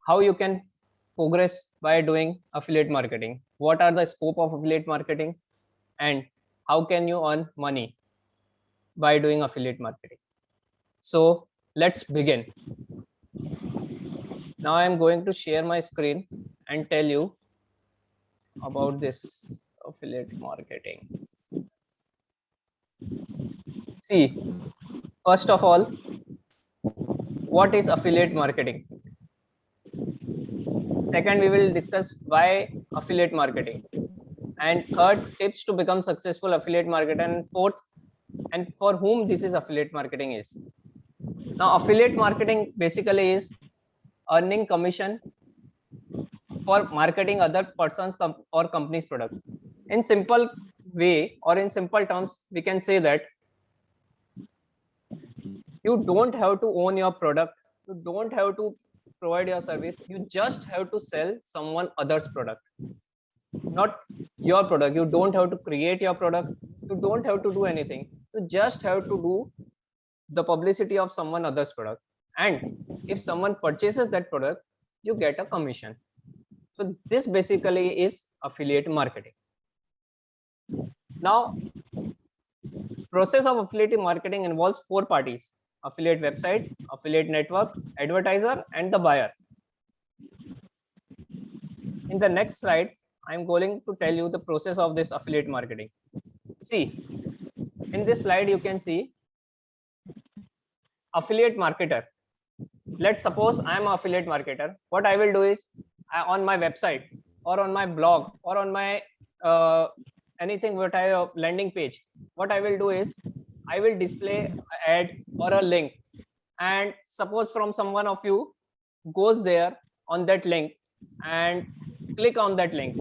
how you can progress by doing affiliate marketing, what are the scope of affiliate marketing, and how can you earn money by doing affiliate marketing. So let's begin. Now I am going to share my screen and tell you about this affiliate marketing. See, first of all, what is affiliate marketing? Second, we will discuss why affiliate marketing. And third, tips to become successful affiliate marketer. And fourth, and for whom this is affiliate marketing is. Now, affiliate marketing basically is earning commission for marketing other person's or company's product. In simple way or in simple terms, we can say that you don't have to own your product, you don't have to provide your service, you just have to sell someone other's product, not your product. You don't have to create your product, you don't have to do anything, you just have to do the publicity of someone other's product, and if someone purchases that product, you get a commission. So this basically is affiliate marketing. Now, process of affiliate marketing involves four parties: affiliate website, affiliate network, advertiser, and the buyer. In the next slide, I'm going to tell you the process of this affiliate marketing. See, in this slide, you can see affiliate marketer. Let's suppose I'm an affiliate marketer. What I will do is on my website or on my blog or on my anything what I have landing page, what I will do is I will display an ad or a link, and suppose from someone of you goes there on that link and click on that link,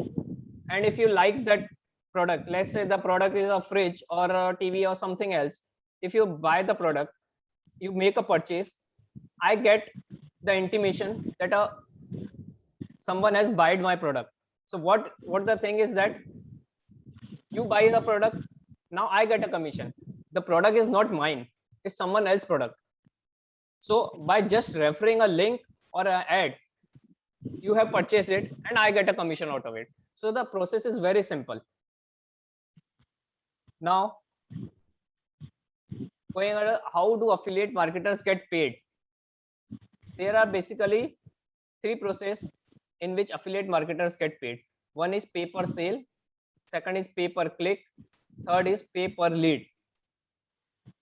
and if you like that product, let's say the product is a fridge or a TV or something else, if you buy the product, you make a purchase, I get the intimation that someone has bought my product. So what the thing is that you buy the product, now I get a commission. The product is not mine, it's someone else's product. So by just referring a link or an ad, you have purchased it and I get a commission out of it. So the process is very simple. Now, going on, how do affiliate marketers get paid? There are basically three processes in which affiliate marketers get paid. One is pay per sale, second is pay per click, third is pay per lead.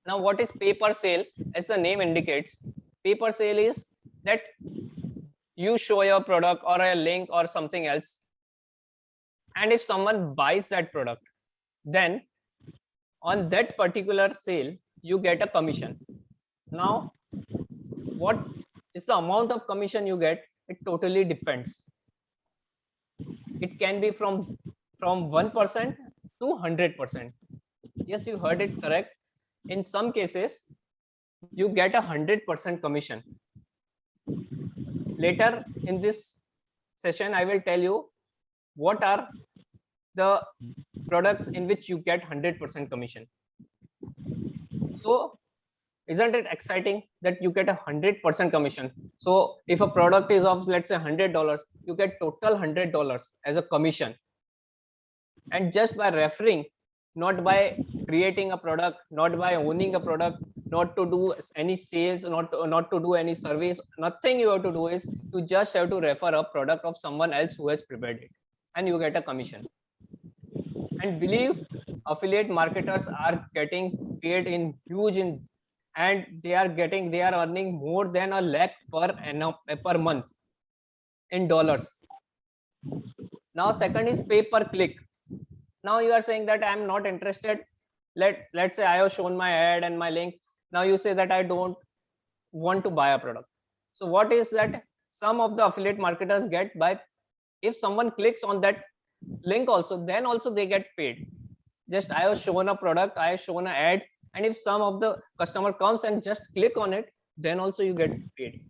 Now, what is pay per sale? As the name indicates, pay per sale is that you show your product or a link or something else, and if someone buys that product, then on that particular sale you get a commission. Now, what is the amount of commission you get? It totally depends. It can be from 1% to 100%. Yes, you heard it correct. In some cases, you get 100% commission. Later in this session, I will tell you what are the products in which you get 100% commission. So, isn't it exciting that you get 100% commission? So if a product is of, let's say, $100, you get total $100 as a commission. And just by referring, not by creating a product, not by owning a product, not to do any sales, not to do any service, nothing you have to do is you just have to refer a product of someone else who has prepared it, and you get a commission. And believe, affiliate marketers are getting paid in huge and they are earning more than $1 lakh per month in dollars. Now, second is pay per click. Now you are saying that I am not interested. Let's say I have shown my ad and my link. Now you say that I don't want to buy a product. So what is that? Some of the affiliate marketers get by, if someone clicks on that link also, then also they get paid. Just I have shown a product, I have shown an ad, and if some of the customer comes and just click on it, then also you get paid.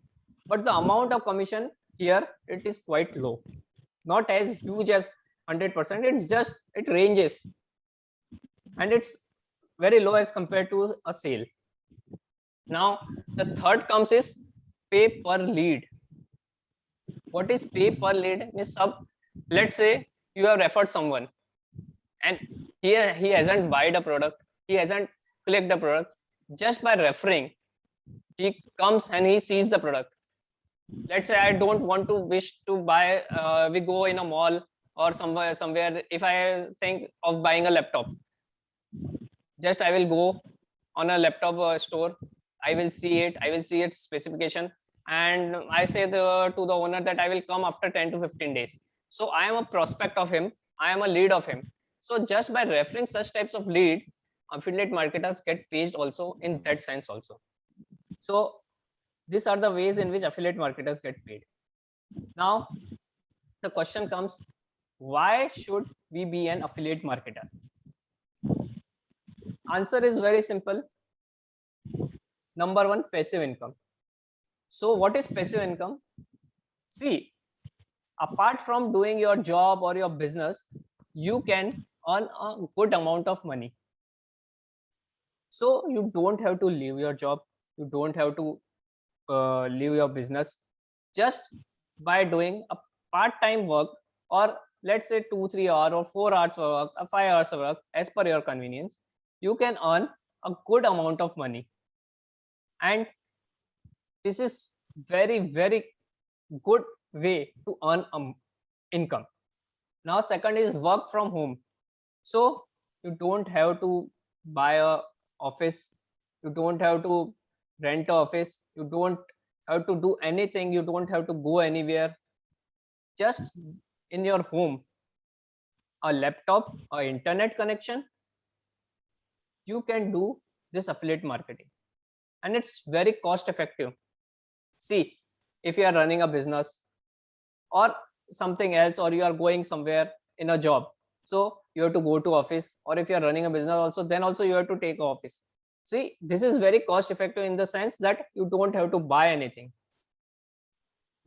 But the amount of commission here, it is quite low, not as huge as 100%. It's just, it ranges, and it's very low as compared to a sale. Now the third comes is pay per lead. What is pay per lead? Means let's say you have referred someone and he hasn't buy the product, he hasn't clicked the product. Just by referring, he comes and he sees the product. Let's say I don't want to wish to buy, we go in a mall or somewhere, if I think of buying a laptop, just I will go on a laptop store, I will see its specification, and I say to the owner that I will come after 10 to 15 days. So I am a prospect of him, I am a lead of him. So just by referring such types of lead, affiliate marketers get paid also in that sense also. So these are the ways in which affiliate marketers get paid. Now the question comes, why should we be an affiliate marketer? Answer is very simple. Number one, passive income. So what is passive income? See, apart from doing your job or your business, you can earn a good amount of money. So you don't have to leave your job, you don't have to leave your business. Just by doing a part-time work, or let's say 2-3 hours or 4 hours of work or 5 hours of work, as per your convenience, you can earn a good amount of money. And this is very, very good way to earn income. Now second is work from home. So you don't have to buy a office, you don't have to rent an office, you don't have to do anything, you don't have to go anywhere. Just in your home, a laptop, or internet connection, you can do this affiliate marketing, and it's very cost effective. See, if you are running a business or something else, or you are going somewhere in a job, so you have to go to office, or if you are running a business also, then also you have to take office. See, this is very cost effective in the sense that you don't have to buy anything.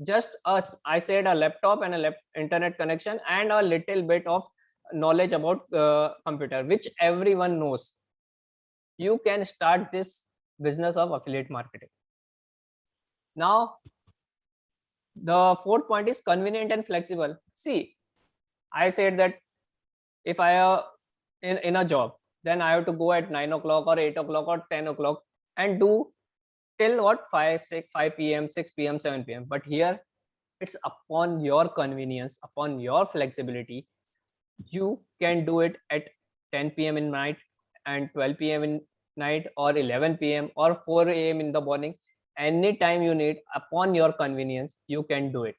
Just I said a laptop and a internet connection and a little bit of knowledge about computer, which everyone knows. You can start this business of affiliate marketing. Now the fourth point is convenient and flexible. See, I said that if I in a job, then I have to go at 9 o'clock or 8 o'clock or 10 o'clock and do till what, 5 p.m, 6 p.m, 7 p.m. But here it's upon your convenience, upon your flexibility. You can do it at 10 p.m. in night and 12 p.m. in night, or 11 p.m. or 4 a.m. in the morning. Anytime you need, upon your convenience, you can do it.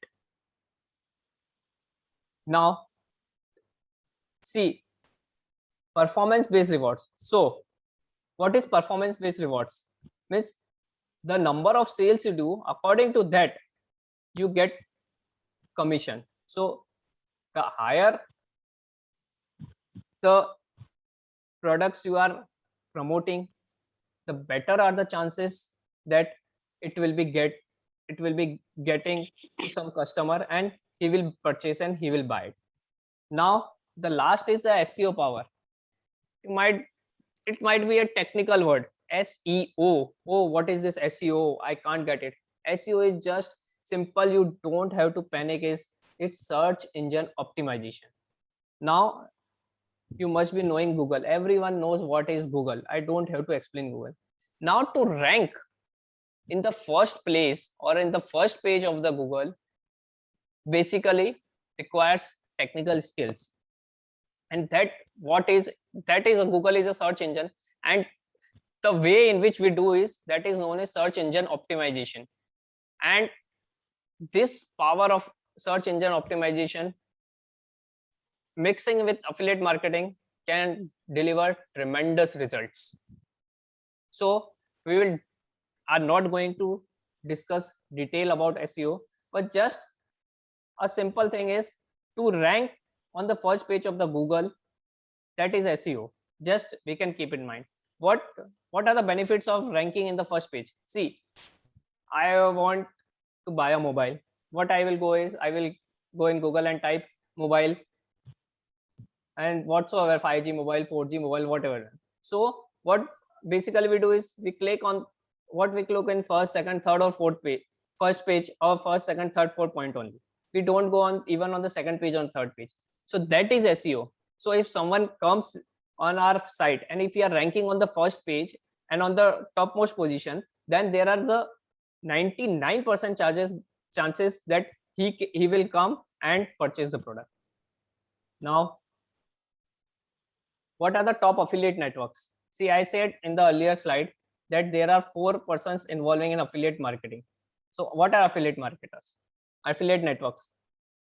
Now see, performance based rewards. So what is performance based rewards? Means the number of sales you do, according to that you get commission. So the higher the products you are promoting, the better are the chances that it will be getting to some customer and he will purchase and he will buy it. Now the last is the SEO power. It might be a technical word, SEO. Oh, what is this SEO? I can't get it. SEO is just simple, you don't have to panic. It's search engine optimization. Now you must be knowing Google. Everyone knows what is Google. I don't have to explain Google. Now to rank in the first place or in the first page of the Google basically requires technical skills. And that is a Google is a search engine, and the way in which we do is that is known as search engine optimization. And this power of search engine optimization mixing with affiliate marketing can deliver tremendous results. So we are not going to discuss detail about SEO, but just a simple thing is to rank on the first page of the Google, that is SEO. Just we can keep in mind what are the benefits of ranking in the first page. See, I want to buy a mobile. What I will go is I will go in Google and type mobile and whatsoever, 5G mobile, 4G mobile, whatever. So what basically we do is we click on what we click in first, second, third or fourth page, first page or first, second, third, fourth point only. We don't go on even on the second page, on third page. So that is SEO. So if someone comes on our site and if we are ranking on the first page and on the topmost position, then there are the 99% chances that he will come and purchase the product. Now, what are the top affiliate networks? See, I said in the earlier slide that there are 4 persons involving in affiliate marketing. So what are affiliate marketers? Affiliate networks.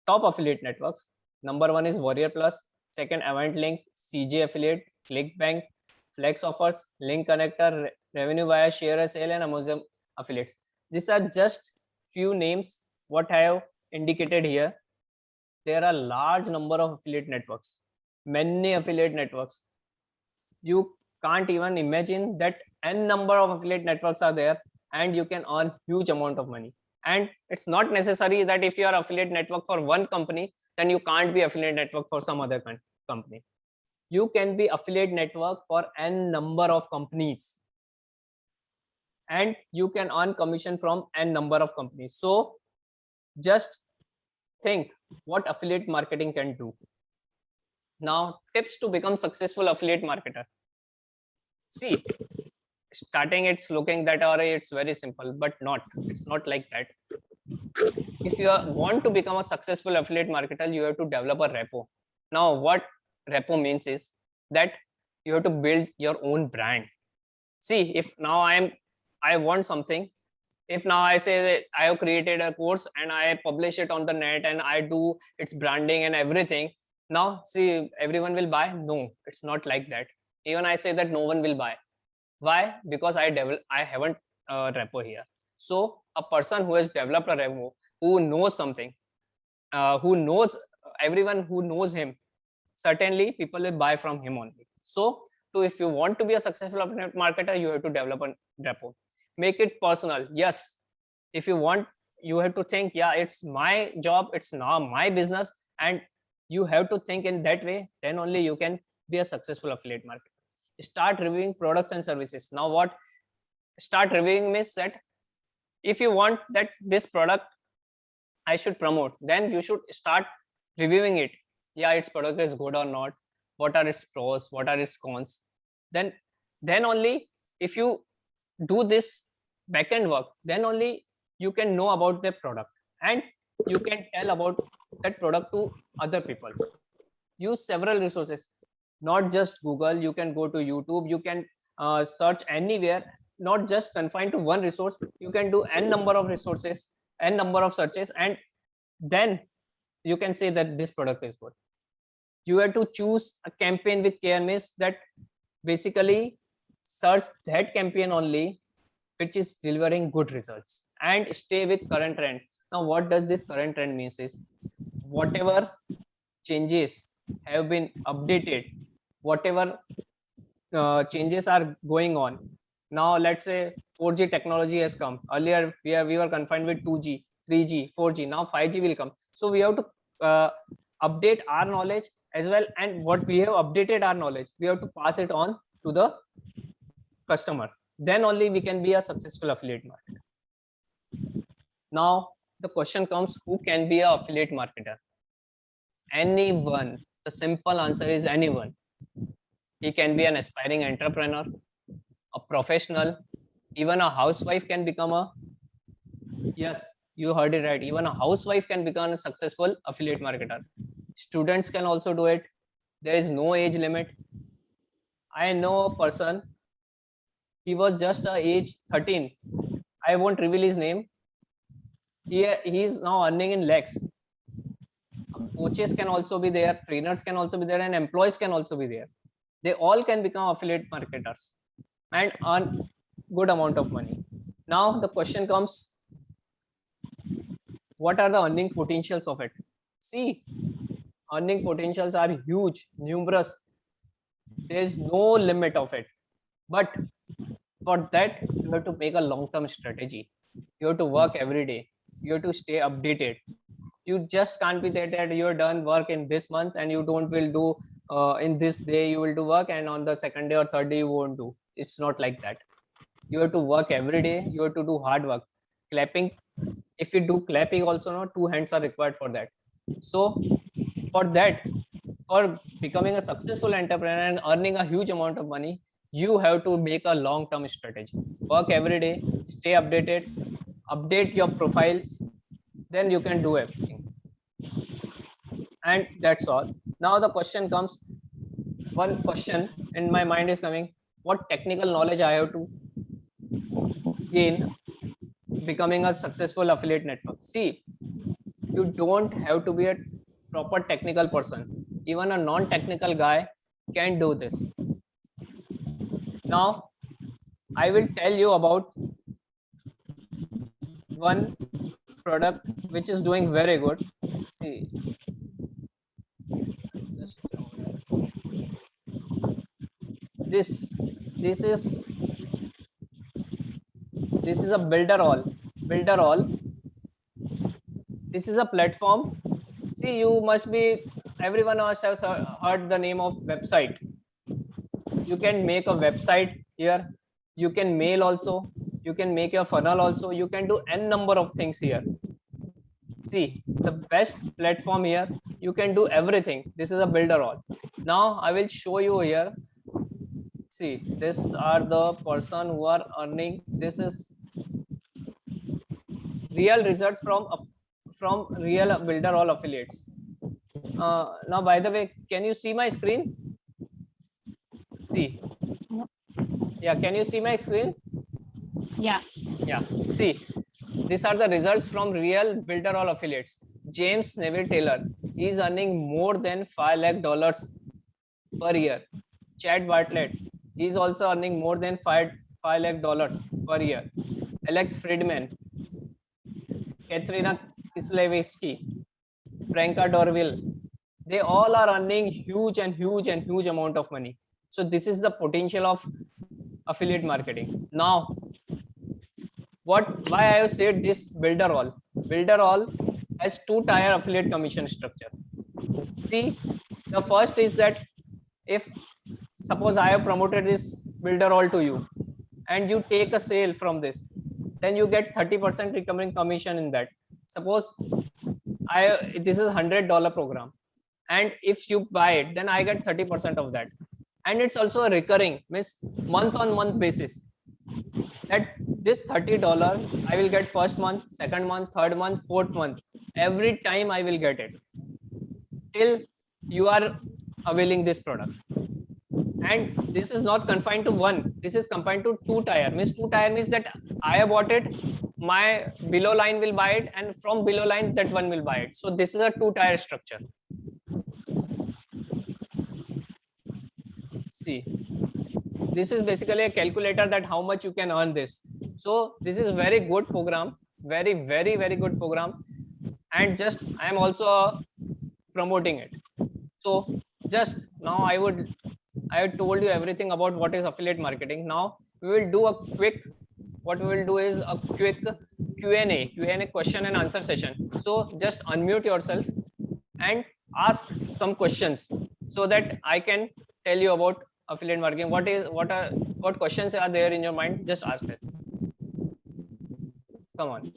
Top affiliate networks. Number 1 is Warrior Plus. Second, Event Link, CJ Affiliate, ClickBank, Flex Offers, Link Connector, Revenue via Share a Sale, and Amazon Affiliates. These are just few names what I have indicated here. There are large number of affiliate networks, many affiliate networks. You can't even imagine that n number of affiliate networks are there, and you can earn huge amount of money. And it's not necessary that if you are affiliate network for one company, then you can't be affiliate network for some other company. You can be affiliate network for n number of companies, and you can earn commission from n number of companies. So just think what affiliate marketing can do. Now, tips to become successful affiliate marketer. See, starting it's looking that it's very simple, but it's not like that. If you want to become a successful affiliate marketer, you have to develop a repo. Now, what repo means is that you have to build your own brand. See, if now I want something, if now I say that I have created a course and I publish it on the net and I do its branding and everything, now see, everyone will buy. No, it's not like that. Even I say that no one will buy. Why? Because I haven't repo here. So a person who has developed a repo, who knows something, who knows everyone who knows him, certainly people will buy from him only. So if you want to be a successful affiliate marketer, you have to develop a repo. Make it personal. Yes, if you want, you have to think, yeah, it's my job, it's now my business, and you have to think in that way. Then only you can be a successful affiliate marketer. Start reviewing products and services. Now, what start reviewing means that if you want that this product I should promote, then you should start reviewing it. Yeah, its product is good or not. What are its pros? What are its cons? Then only if you do this backend work, then only you can know about the product and you can tell about that product to other people. Use several resources, not just Google. You can go to YouTube, you can search anywhere, not just confined to one resource. You can do n number of resources, n number of searches, and then you can say that this product is good. You have to choose a campaign with care, means that basically search that campaign only which is delivering good results and stay with current trend. Now, what does this current trend means is whatever changes have been updated, whatever changes are going on. Now, let's say 4G technology has come. Earlier, we were confined with 2G, 3G, 4G. Now 5G will come. So we have to update our knowledge as well. And what we have updated our knowledge, we have to pass it on to the customer. Then only we can be a successful affiliate marketer. Now, the question comes, who can be an affiliate marketer? Anyone. The simple answer is anyone. He can be an aspiring entrepreneur, a professional, even a housewife can become a, yes, you heard it right, even a housewife can become a successful affiliate marketer. Students can also do it. There is no age limit. I know a person, he was just age 13. I won't reveal his name. He is now earning in lakhs. Coaches can also be there, trainers can also be there, and employees can also be there. They all can become affiliate marketers and earn good amount of money. Now the question comes, what are the earning potentials of it? See, earning potentials are huge, numerous. There is no limit of it. But for that, you have to make a long-term strategy. You have to work every day. You have to stay updated. You just can't be there that you're done work in this month and you don't will do in this day you will do work, and on the second day or third day you won't do. It's not like that. You have to work every day. You have to do hard work. Clapping If you do clapping also, no, 2 hands are required for that. So for that, for becoming a successful entrepreneur and earning a huge amount of money, you have to make a long-term strategy. Work every day, stay updated, update your profiles, then you can do everything. And that's all. Now the question comes, one question in my mind is coming, what technical knowledge I have to gain becoming a successful affiliate network? See, you don't have to be a proper technical person. Even a non-technical guy can do this. Now, I will tell you about one product which is doing very good. See, just this is a Builderall. This is a platform. See, you must be, everyone must have heard the name of website. You can make a website here. You can mail also. You can make your funnel also. You can do n number of things here. See, the best platform here. You can do everything. This is a Builderall. Now I will show you here. See, these are the person who are earning. This is real results from real Builderall affiliates. Now, by the way, can you see my screen? See, yeah, can you see my screen? Yeah. See, these are the results from real Builderall affiliates. James Neville Taylor is earning more than $5 lakh per year. Chad Bartlett is also earning more than $5 lakh per year. Alex Friedman, Katrina Kislevsky, Branka Dorville, they all are earning huge amount of money. So this is the potential of affiliate marketing. Now, why I have said this Builderall? Builderall has 2-tier affiliate commission structure. See, the first is that if suppose I have promoted this Builderall to you and you take a sale from this, then you get 30% recurring commission in that. Suppose this is $100 program, and if you buy it, then I get 30% of that. And it's also a recurring, means month on month basis, that this $30 I will get first month, second month, third month, fourth month. Every time I will get it till you are availing this product. And this is not confined to one, this is confined to 2-tier. Means 2-tier means that I have bought it, my below line will buy it, and from below line that one will buy it. So this is a 2-tier structure. See, this is basically a calculator that how much you can earn this. So this is very good program, very good program, and just I am also promoting it. So just now I have told you everything about what is affiliate marketing. Now we will do a quick, what we will do is a quick Q&A question and answer session. So just unmute yourself and ask some questions so that I can tell you about affiliate marketing. What questions are there in your mind? Just ask it. Come on.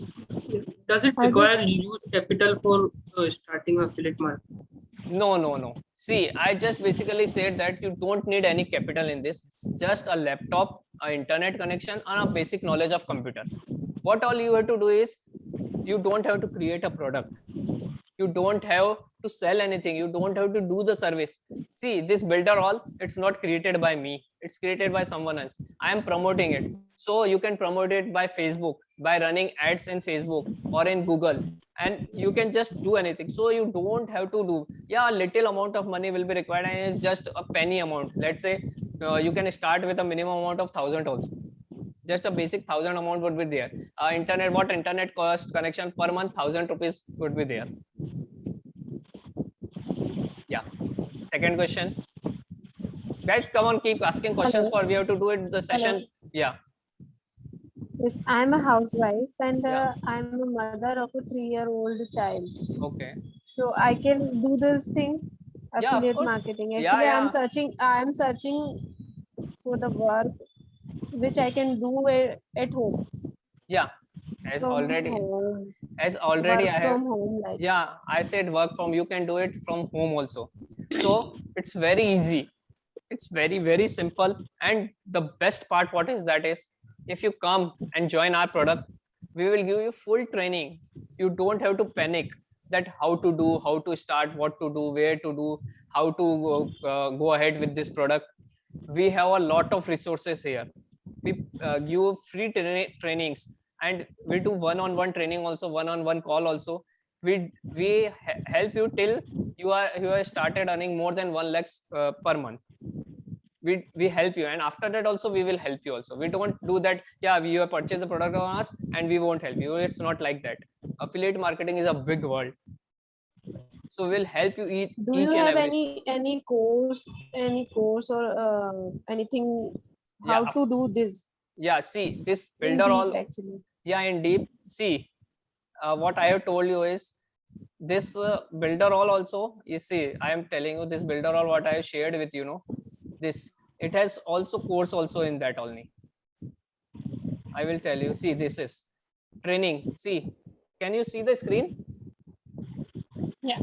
Does it require huge capital for starting affiliate marketing? No. See, I just basically said that you don't need any capital in this. Just a laptop, an internet connection, and a basic knowledge of computer. What all you have to do is, you don't have to create a product. You don't have to sell anything. You don't have to do the service. See, this Builderall, it's not created by me. It's created by someone else. I am promoting it. So you can promote it by Facebook, by running ads in Facebook or in Google, and you can just do anything. So you don't have to do, a little amount of money will be required, and it's just a penny amount. Let's say you can start with a minimum amount of 1,000 also. Just a basic 1,000 amount would be there. Internet cost connection per month, 1,000 rupees would be there. Yeah. Second question. Guys, come on, keep asking questions. We have to do it the session. Hello. Yeah. Yes, I'm a housewife and I'm a mother of a 3-year-old child. Okay. So I can do this thing, affiliate marketing. Actually, I'm searching for the work which I can do at home. Yeah. As already. as already work I have, from home, like. yeah, I said work from, you can do it from home also. So it's very easy. It's very, very simple. And the best part, what is that is, if you come and join our product, we will give you full training. You don't have to panic that how to do, how to start, what to do, where to do, how to go ahead with this product. We have a lot of resources here. We give free trainings, and we do one-on-one training also, one-on-one call also. We help you till you are started earning more than 1 lakh per month. We help you, and after that also we will help you also. We don't do that, yeah, you have purchased the product on us and we won't help you. It's not like that. Affiliate marketing is a big world, so we'll help you each Do you and have every any course or anything how yeah to do this yeah, see this in builder deep all, actually? yeah, in deep. See, what I have told you is this builder all also, you see, I am telling you this builder all what I have shared with you know, this, it has also course also in that only. I will tell you. See, this is training. See, can you see the screen? Yeah.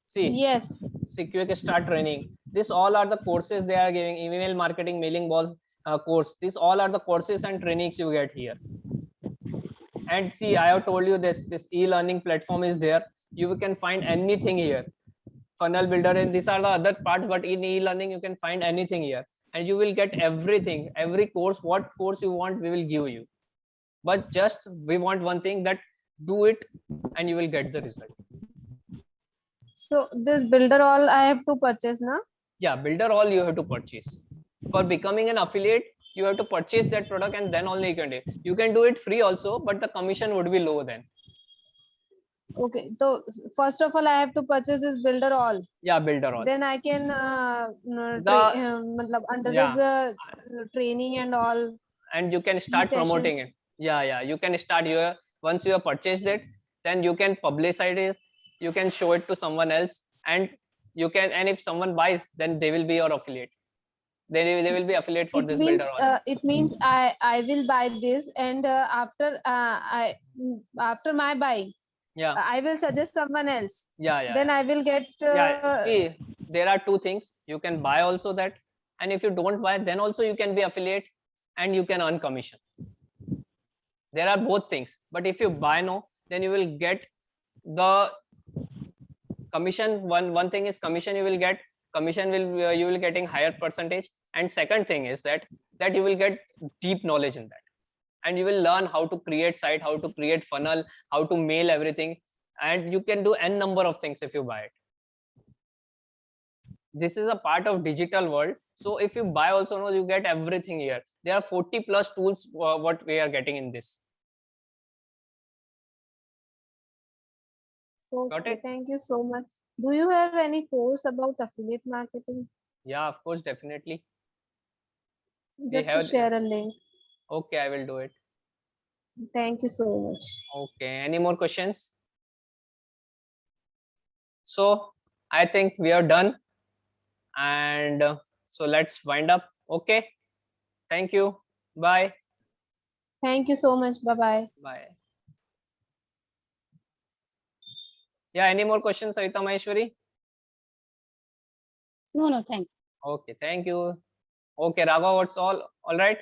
See, Yes. see, quick start training. This all are the courses they are giving. Email marketing, mailing balls course. These all are the courses and trainings you get here. And see, I have told you this e-learning platform is there. You can find anything here. Funnel builder, and these are the other parts, but in e-learning you can find anything here, and you will get everything, every course, what course you want we will give you. But just we want one thing, that do it and you will get the result. So this builder all I have to purchase now? Yeah, builder all you have to purchase. For becoming an affiliate, you have to purchase that product, and then only you can do it. You can do it free also, but the commission would be low then. Okay, so first of all I have to purchase this builder all. Yeah, builder all. Then I can under yeah, this training and all. And you can start promoting it. Yeah, you can start your, once you have purchased it, then you can publicize it, you can show it to someone else, and you can, and if someone buys, then they will be your affiliate. They will be affiliate for this builder all. It means I will buy this, and after my buy, yeah, I will suggest someone else. Yeah. Then I will get. Yeah, see, there are two things. You can buy also that, and if you don't buy, then also you can be affiliate, and you can earn commission. There are both things. But if you buy now, then you will get the commission. One thing is commission, you will get commission, will you will getting higher percentage, and second thing is that you will get deep knowledge in that, and you will learn how to create site, how to create funnel, how to mail everything, and you can do n number of things if you buy it. This is a part of digital world, so if you buy also now, you get everything here. There are 40 plus tools what we are getting in this. Okay, got it? Thank you so much. Do you have any course about affiliate marketing? Yeah, of course, definitely. Just to share a link. Okay, I will do it. Thank you so much. Okay, any more questions? So I think we are done, and so let's wind up. Okay, thank you. Bye. Thank you so much. Bye. Yeah, any more questions, Sarita Maheshwari? No, thanks. Okay, thank you. Okay, Raghav, what's all right?